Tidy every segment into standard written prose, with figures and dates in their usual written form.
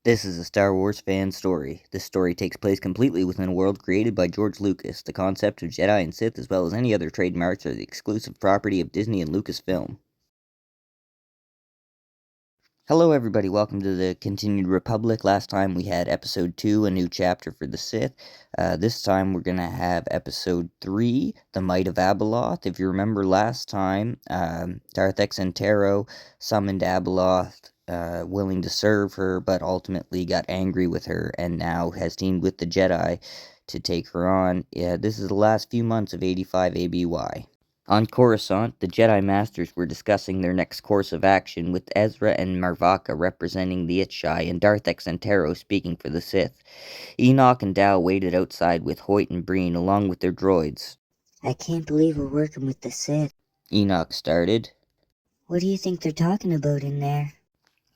This is a Star Wars fan story. This story takes place completely within a world created by George Lucas. The concept of Jedi and Sith, as well as any other trademarks, are the exclusive property of Disney and Lucasfilm. Hello, everybody. Welcome to the Continued Republic. Last time we had Episode 2, a new chapter for the Sith. This time we're going to have Episode 3, The Might of Abeloth. If you remember last time, Darth Exantero summoned Abeloth, willing to serve her, but ultimately got angry with her and now has teamed with the Jedi to take her on. This is the last few months of 85 ABY. On Coruscant, the Jedi Masters were discussing their next course of action, with Ezra and Marvaka representing the Itchai and Darth Exantero speaking for the Sith. Enoch and Dal waited outside with Hoyt and Breen along with their droids. I can't believe we're working with the Sith. Enoch started. What do you think they're talking about in there?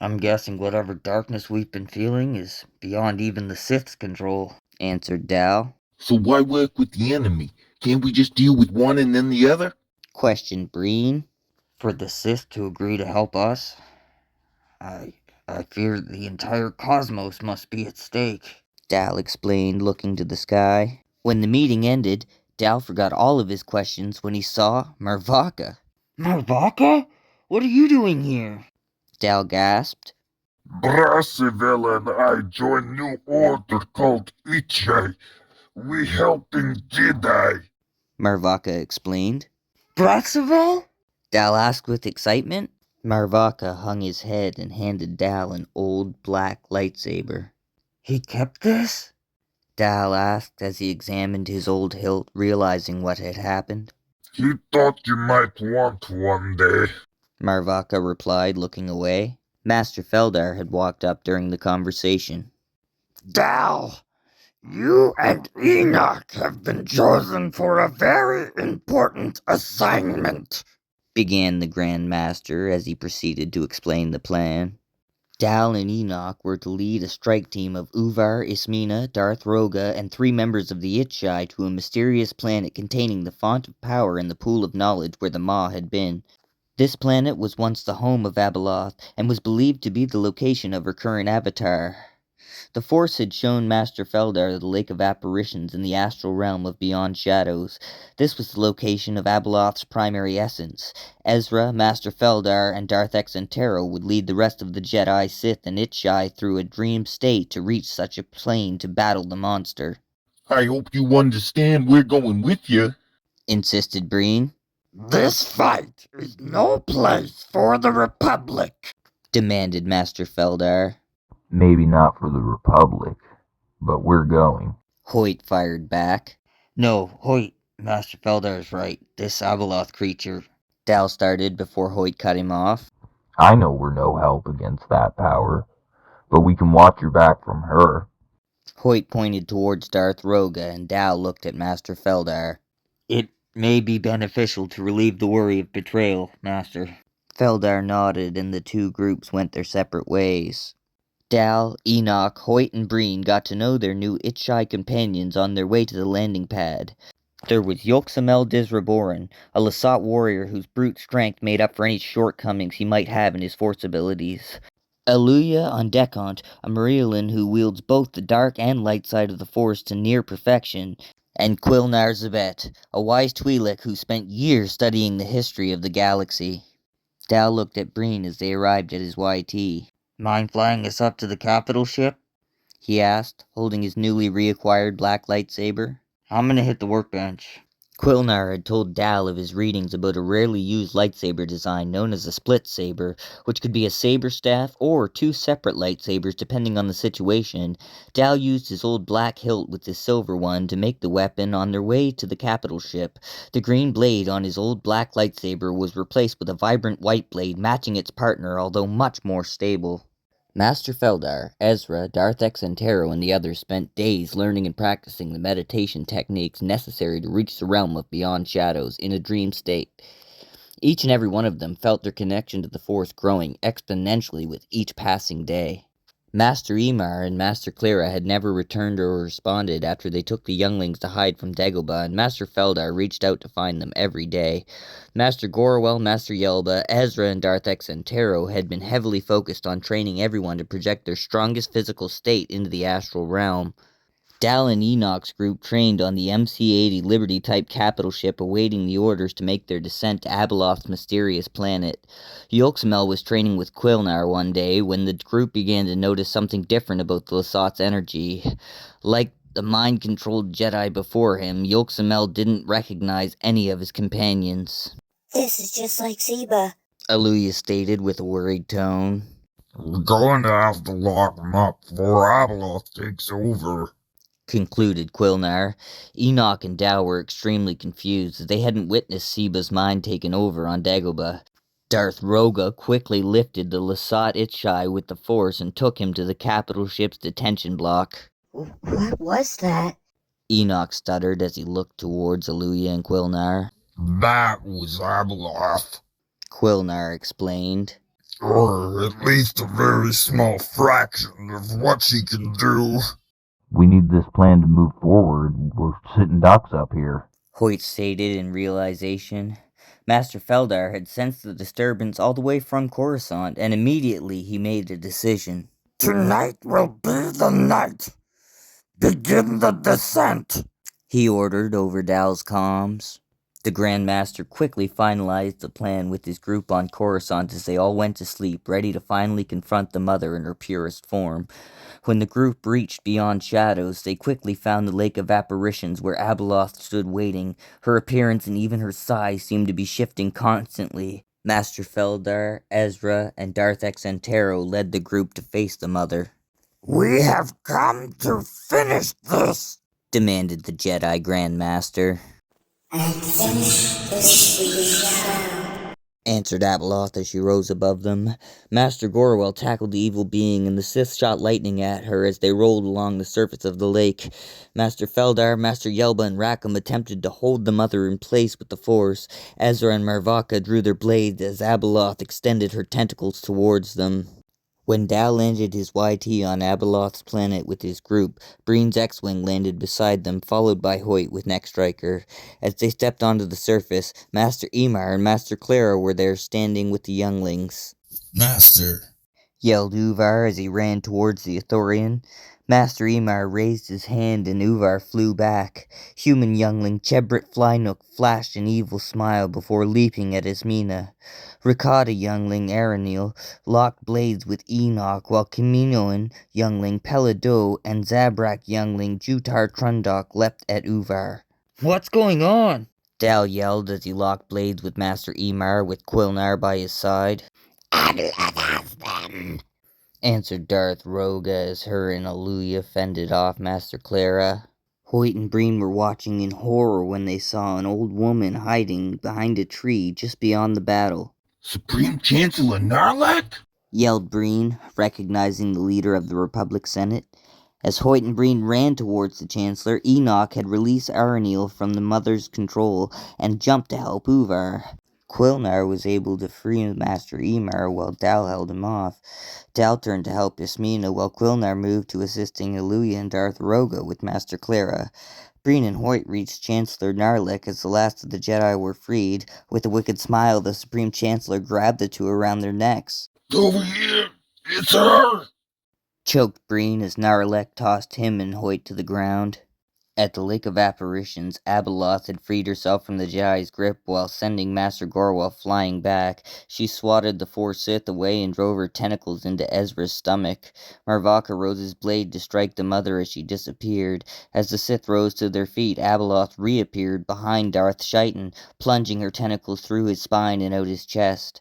I'm guessing whatever darkness we've been feeling is beyond even the Sith's control, answered Dal. So why work with the enemy? Can't we just deal with one and then the other? Questioned Breen. For the Sith to agree to help us? I fear the entire cosmos must be at stake, Dal explained, looking to the sky. When the meeting ended, Dal forgot all of his questions when he saw Marvaka. Marvaka? What are you doing here? Dal gasped. Brassiville and I joined new order called Ichai. We helping Jedi. Marvaka explained. Brassiville? Dal asked with excitement. Marvaka hung his head and handed Dal an old black lightsaber. He kept this? Dal asked as he examined his old hilt, realizing what had happened. He thought you might want one day, Marvaka replied, looking away. Master Feldar had walked up during the conversation. Dal, you and Enoch have been chosen for a very important assignment, began the Grand Master as he proceeded to explain the plan. Dal and Enoch were to lead a strike team of Uvar, Ismena, Darth Roga, and 3 members of the Itchai to a mysterious planet containing the font of power and the pool of knowledge where the Maw had been. This planet was once the home of Abeloth, and was believed to be the location of her current avatar. The Force had shown Master Feldar the Lake of Apparitions in the astral realm of Beyond Shadows. This was the location of Abeloth's primary essence. Ezra, Master Feldar, and Darth Exantero would lead the rest of the Jedi, Sith, and Itchai through a dream state to reach such a plane to battle the monster. I hope you understand we're going with you, insisted Breen. This fight is no place for the Republic, demanded Master Feldar. Maybe not for the Republic, but we're going, Hoyt fired back. No, Hoyt, Master Feldar's right. This Abeloth creature, Dal started before Hoyt cut him off. I know we're no help against that power, but we can watch your back from her. Hoyt pointed towards Darth Roga, and Dal looked at Master Feldar. It may be beneficial to relieve the worry of betrayal, Master. Feldar nodded, and the 2 groups went their separate ways. Dal, Enoch, Hoyt, and Breen got to know their new Itchai companions on their way to the landing pad. There was Yolksamel Disraboran, a Lasat warrior whose brute strength made up for any shortcomings he might have in his force abilities. Aluya on Decont, a Marilyn who wields both the dark and light side of the Force to near perfection, and Quilnar Zabet, a wise Twi'lek who spent years studying the history of the galaxy. Dal looked at Breen as they arrived at his YT. Mind flying us up to the capital ship? He asked, holding his newly reacquired black lightsaber. I'm gonna hit the workbench. Quilnar had told Dal of his readings about a rarely used lightsaber design known as a split saber, which could be a saber staff or 2 separate lightsabers depending on the situation. Dal used his old black hilt with his silver one to make the weapon on their way to the capital ship. The green blade on his old black lightsaber was replaced with a vibrant white blade matching its partner, although much more stable. Master Feldar, Ezra, Darth Exantero, and the others spent days learning and practicing the meditation techniques necessary to reach the realm of Beyond Shadows in a dream state. Each and every one of them felt their connection to the Force growing exponentially with each passing day. Master Emar and Master Clara had never returned or responded after they took the younglings to hide from Dagobah, and Master Feldar reached out to find them every day. Master Gorwell, Master Yelba, Ezra, and Darth Exantero had been heavily focused on training everyone to project their strongest physical state into the astral realm. Dal and Enoch's group trained on the MC-80 Liberty-type capital ship awaiting the orders to make their descent to Abeloth's mysterious planet. Yolxamel was training with Quilnar one day when the group began to notice something different about the Lasat's energy. Like the mind-controlled Jedi before him, Yolxamel didn't recognize any of his companions. This is just like Zeba. Aluya stated with a worried tone. We're going to have to lock him up before Abeloth takes over, concluded Quilnar. Enoch and Dao were extremely confused as they hadn't witnessed Seba's mind taken over on Dagobah. Darth Roga quickly lifted the Lasat Itchai with the Force and took him to the capital ship's detention block. What was that? Enoch stuttered as he looked towards Aluya and Quilnar. That was Abeloth. Quilnar explained. Or at least a very small fraction of what she can do. We need this plan to move forward. We're sitting ducks up here, Hoyt stated in realization. Master Feldar had sensed the disturbance all the way from Coruscant, and immediately he made a decision. Tonight will be the night. Begin the descent, he ordered over Dal's comms. The Grand Master quickly finalized the plan with his group on Coruscant as they all went to sleep, ready to finally confront the Mother in her purest form. When the group reached Beyond Shadows, they quickly found the Lake of Apparitions where Abeloth stood waiting. Her appearance and even her size seemed to be shifting constantly. Master Feldar, Ezra, and Darth Exantero led the group to face the Mother. We have come to finish this, demanded the Jedi Grand Master. And finish this we shall, answered Abeloth as she rose above them. Master Gorwell tackled the evil being, and the Sith shot lightning at her as they rolled along the surface of the lake. Master Feldar, Master Yelba, and Rackham attempted to hold the Mother in place with the Force. Ezra and Marvaka drew their blades as Abeloth extended her tentacles towards them. When Dal landed his YT on Abeloth's planet with his group, Breen's X-Wing landed beside them, followed by Hoyt with Neck Striker. As they stepped onto the surface, Master Emar and Master Clara were there standing with the younglings. Master, yelled Uvar as he ran towards the Ithorian. Master Emar raised his hand and Uvar flew back. Human youngling Chebrit Flynook flashed an evil smile before leaping at Ismina. Ricotta youngling Aranil locked blades with Enoch, while Kaminoan youngling Pelado and Zabrak youngling Jutar Trundok leapt at Uvar. "What's going on?" Dal yelled as he locked blades with Master Emar with Quilnar by his side. Abeloth has them, answered Darth Roga as her and Aluya fended off Master Clara. Hoyt and Breen were watching in horror when they saw an old woman hiding behind a tree just beyond the battle. Supreme Chancellor Narlak? Yelled Breen, recognizing the leader of the Republic Senate. As Hoyt and Breen ran towards the Chancellor, Enoch had released Aranil from the Mother's control and jumped to help Uvar. Quilnar was able to free Master Emar while Dal held him off. Dal turned to help Ismina while Quilnar moved to assisting Aluya and Darth Roga with Master Clara. Breen and Hoyt reached Chancellor Narlik as the last of the Jedi were freed. With a wicked smile, the Supreme Chancellor grabbed the two around their necks. Over here! It's her! Choked Breen as Narlek tossed him and Hoyt to the ground. At the Lake of Apparitions, Abeloth had freed herself from the Jedi's grip while sending Master Gorwell flying back. She swatted the four Sith away and drove her tentacles into Ezra's stomach. Marvaka rose his blade to strike the Mother as she disappeared. As the Sith rose to their feet, Abeloth reappeared behind Darth Shaitan, plunging her tentacles through his spine and out his chest.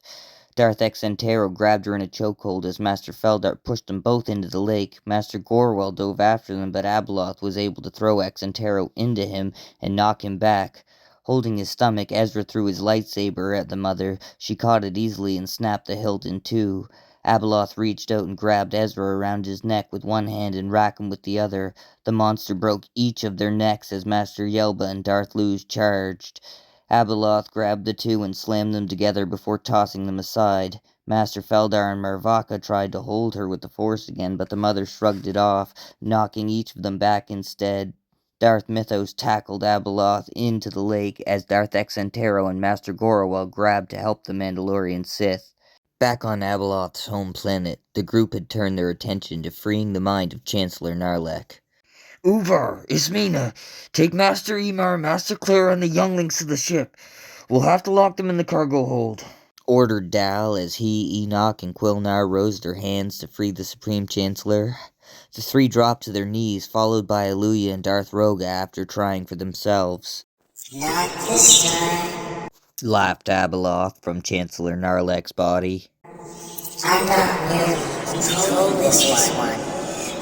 Darth Exantero grabbed her in a chokehold as Master Feldar pushed them both into the lake. Master Gorwell dove after them, but Abeloth was able to throw Exantero into him and knock him back. Holding his stomach, Ezra threw his lightsaber at the Mother. She caught it easily and snapped the hilt in two. Abeloth reached out and grabbed Ezra around his neck with one hand and Rackham with the other. The monster broke each of their necks as Master Yelba and Darth Luz charged. Abeloth grabbed the two and slammed them together before tossing them aside. Master Feldar and Marvaka tried to hold her with the Force again, but the mother shrugged it off, knocking each of them back instead. Darth Mythos tackled Abeloth into the lake as Darth Exantero and Master Gorowell grabbed to help the Mandalorian Sith. Back on Abeloth's home planet, the group had turned their attention to freeing the mind of Chancellor Narlek. Uvar, Ismina, take Master Emar, Master Clara, and the younglings to the ship. We'll have to lock them in the cargo hold, Ordered Dal as he, Enoch, and Quilnar rose their hands to free the Supreme Chancellor. The three dropped to their knees, followed by Aluya and Darth Roga after trying for themselves. Not this time. Laughed Abeloth from Chancellor Narlek's body. I'm not merely controlling this one.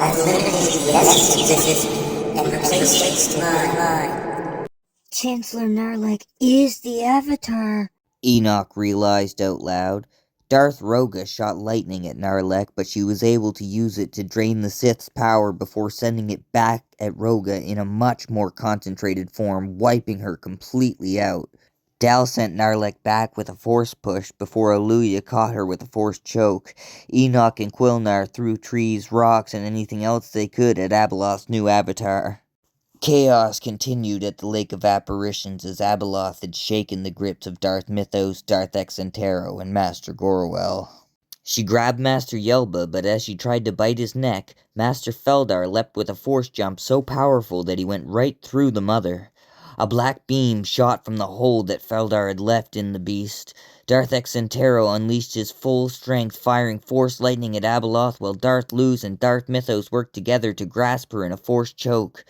I've eliminated the essence and replaced it with mine. Chancellor Narlek is the Avatar. Enoch realized out loud. Darth Roga shot lightning at Narlek, but she was able to use it to drain the Sith's power before sending it back at Roga in a much more concentrated form, wiping her completely out. Dal sent Narlek back with a force push before Aluya caught her with a force choke. Enoch and Quilnar threw trees, rocks, and anything else they could at Abeloth's new avatar. Chaos continued at the Lake of Apparitions as Abeloth had shaken the grips of Darth Mythos, Darth Exantero, and Master Gorowell. She grabbed Master Yelba, but as she tried to bite his neck, Master Feldar leapt with a force jump so powerful that he went right through the mother. A black beam shot from the hole that Feldar had left in the beast. Darth Exantero unleashed his full strength, firing force lightning at Abeloth while Darth Luz and Darth Mythos worked together to grasp her in a force choke.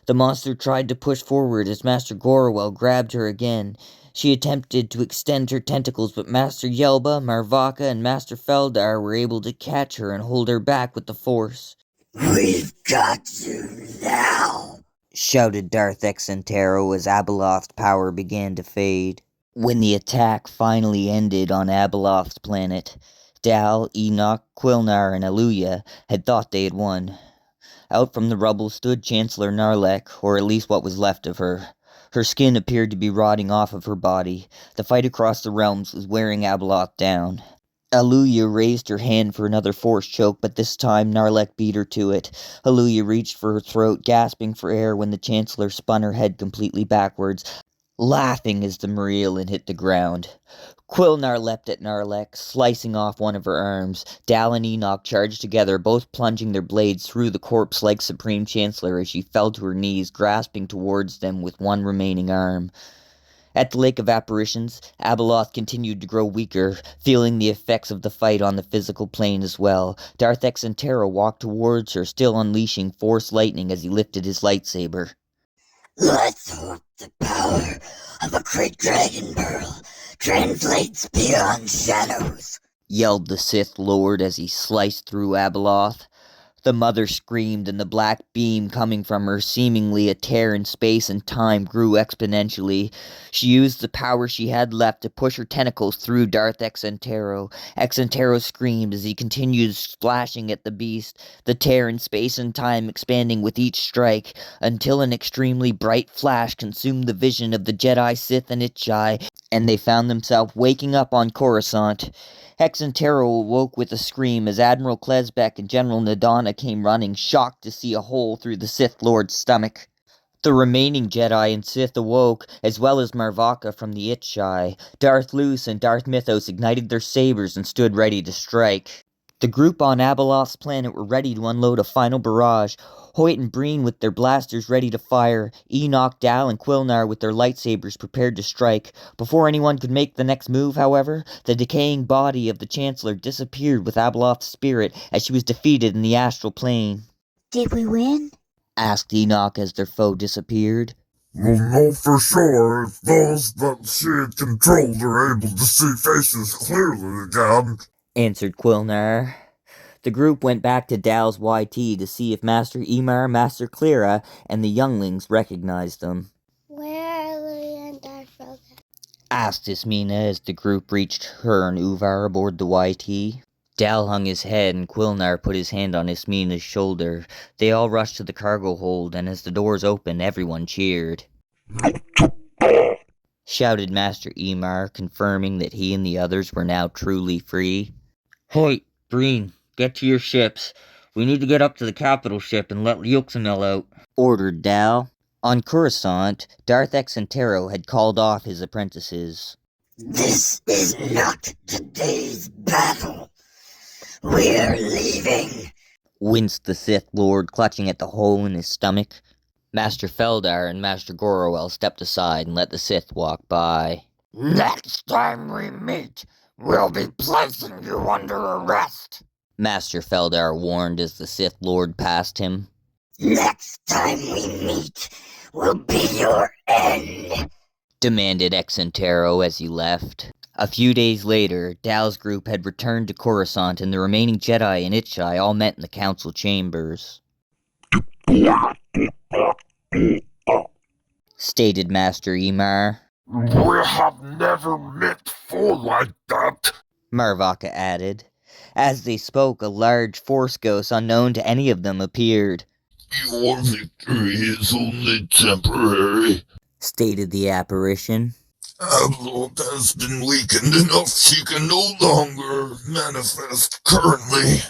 The monster tried to push forward as Master Gorowell grabbed her again. She attempted to extend her tentacles, but Master Yelba, Marvaka, and Master Feldar were able to catch her and hold her back with the Force. We've got you now, shouted Darth Exantero as Abeloth's power began to fade. When the attack finally ended on Abeloth's planet, Dal, Enoch, Quilnar, and Aluya had thought they had won. Out from the rubble stood Chancellor Narlek, or at least what was left of her. Her skin appeared to be rotting off of her body. The fight across the realms was wearing Abeloth down. Aluya raised her hand for another force choke, but this time Narlek beat her to it. Aluya reached for her throat, gasping for air when the Chancellor spun her head completely backwards, laughing as the Marillion hit the ground. Quilnar leapt at Narlek, slicing off one of her arms. Dal and Enoch charged together, both plunging their blades through the corpse-like Supreme Chancellor as she fell to her knees, grasping towards them with one remaining arm. At the Lake of Apparitions, Abeloth continued to grow weaker, feeling the effects of the fight on the physical plane as well. Darth Exantero walked towards her, still unleashing Force lightning as he lifted his lightsaber. Let's hope the power of a great dragon pearl translates beyond shadows, yelled the Sith Lord as he sliced through Abeloth. The mother screamed, and the black beam coming from her, seemingly a tear in space and time, grew exponentially. She used the power she had left to push her tentacles through Darth Exantero. Exantero screamed as he continued splashing at the beast, the tear in space and time expanding with each strike, until an extremely bright flash consumed the vision of the Jedi, Sith, and Itchai, and they found themselves waking up on Coruscant. Exantero awoke with a scream as Admiral Klesbeck and General Nadana came running, shocked to see a hole through the Sith Lord's stomach. The remaining Jedi and Sith awoke, as well as Marvaka from the Itchai. Darth Luz and Darth Mythos ignited their sabers and stood ready to strike. The group on Abeloth's planet were ready to unload a final barrage. Hoyt and Breen with their blasters ready to fire, Enoch, Dal, and Quilnar with their lightsabers prepared to strike. Before anyone could make the next move, however, the decaying body of the Chancellor disappeared with Abeloth's spirit as she was defeated in the astral plane. Did we win? Asked Enoch as their foe disappeared. We'll know for sure if those that she had controlled are able to see faces clearly again, answered Quilnar. The group went back to Dal's YT to see if Master Emar, Master Clara, and the younglings recognized them. Where are Louie and Darth Roga? Asked Ismina as the group reached her and Uvar aboard the YT. Dal hung his head and Quilnar put his hand on Ismina's shoulder. They all rushed to the cargo hold, and as the doors opened, everyone cheered. Shouted Master Emar, confirming that he and the others were now truly free. Hoyt, Breen, get to your ships. We need to get up to the capital ship and let Yuxamil out, ordered Dal. On Coruscant, Darth Exentero had called off his apprentices. This is not today's battle. We're leaving. Winced the Sith Lord, clutching at the hole in his stomach. Master Feldar and Master Gorowell stepped aside and let the Sith walk by. Next time we meet, we'll be placing you under arrest, Master Feldar warned as the Sith Lord passed him. Next time we meet will be your end, demanded Exentero as he left. A few days later, Dal's group had returned to Coruscant and the remaining Jedi and Itchai all met in the council chambers. Stated Master Emar. We have never met before like that, Marvaka added. As they spoke, a large Force ghost unknown to any of them appeared. Your victory is only temporary. Stated the apparition. Abeloth has been weakened enough she can no longer manifest currently.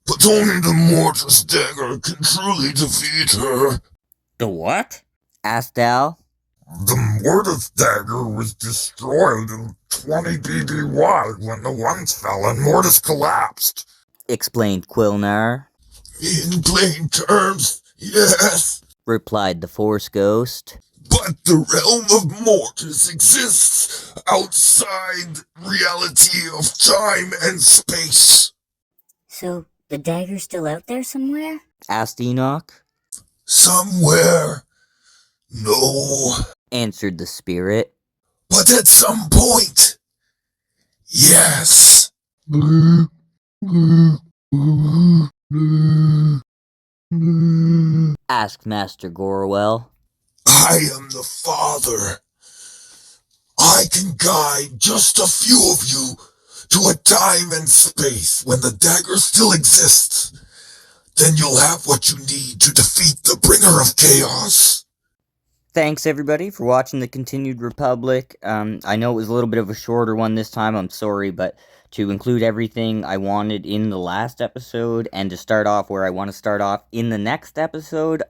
But only the Mortis dagger can truly defeat her. The what? Asked Dal. The Mortis dagger was destroyed in 20 BBY when the ones fell and Mortis collapsed. Explained Quilnar. In plain terms, yes. Replied the Force ghost. But the realm of Mortis exists outside reality of time and space. So, the dagger's still out there somewhere? Asked Enoch. Somewhere. No. Answered the spirit. But at some point. Yes. Asked Master Gorwell. I am the Father. I can guide just a few of you to a time and space when the dagger still exists. Then you'll have what you need to defeat the bringer of chaos. Thanks everybody for watching The Continued Republic. I know it was a little bit of a shorter one this time, I'm sorry, but to include everything I wanted in the last episode and to start off where I want to start off in the next episode,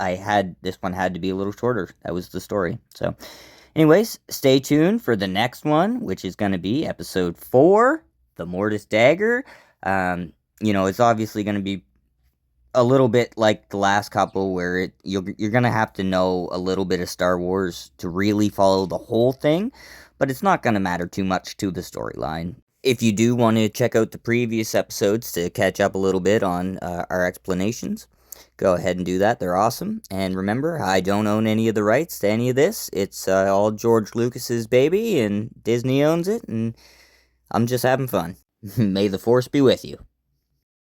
this one had to be a little shorter. That was the story. So anyways, stay tuned for the next one, which is going to be episode 4, The Mortis Dagger. It's obviously going to be a little bit like the last couple where you're going to have to know a little bit of Star Wars to really follow the whole thing, but it's not going to matter too much to the storyline. If you do want to check out the previous episodes to catch up a little bit on our explanations, go ahead and do that. They're awesome. And remember, I don't own any of the rights to any of this. It's all George Lucas's baby, and Disney owns it, and I'm just having fun. May the Force be with you.